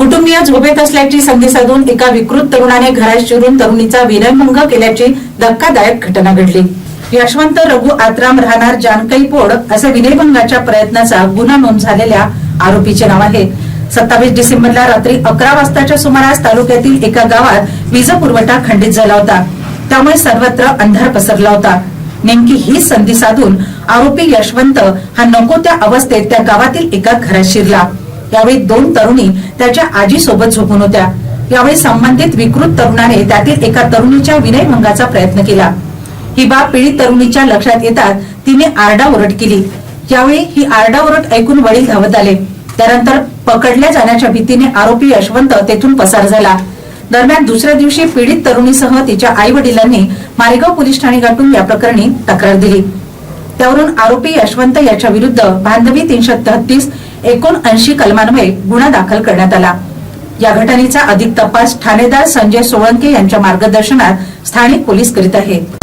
कुटुंबीय झोपेत असल्याची संधी साधून एका विकृत तरुणाने घरात शिरून तरुणीचा विनयभंग केल्याची धक्कादायक घटना घडली। यशवंत रघु आत्राम राहणार जानकईपोड असे विनयभंगाच्या प्रयत्नाचा गुन्हा नोंद झालेल्या आरोपीचे नाव आहे। 27 डिसेंबरला रात्री 11 वाजताच्या सुमारास तालुक्यातील एका गावात वीज पुरवठा खंडित झाला होता, त्यामुळे सर्वत्र अंधार पसरला होता। नेमकी ही संधी साधून आरोपी यशवंत हा नको त्या अवस्थेत त्या गावातील एका घरात शिरला। यावेळी 2 तरुणी त्याच्या आजी सोबत झोपून होत्या। यावेळी संबंधित विकृत तरुणाने त्यातील एका तरुणीच्या विनयभंगाचा प्रयत्न केला। ही बाब पीडित तरुणीच्या लक्षात येतात तिने आरडाओरड केली। यावेळी ही आरडाओरड ऐकून वडील धावत आले। त्यानंतर पकडल्या जाण्याच्या भीतीने आरोपी यशवंत तेथून पसार झाला। दरम्यान दुसऱ्या दिवशी पीडित तरुणीसह तिच्या आई वडिलांनी मारेगाव पोलीस ठाणे गाठून या प्रकरणी तक्रार दिली। त्यावरून आरोपी यशवंत याच्या विरुद्ध बांधवी 333 79 कलमान्वये गुन्हा दाखल करण्यात आला। या घटनेचा अधिक तपास ठाणेदार संजय सोळंके यांच्या मार्गदर्शनात स्थानिक पोलीस करीत आहेत।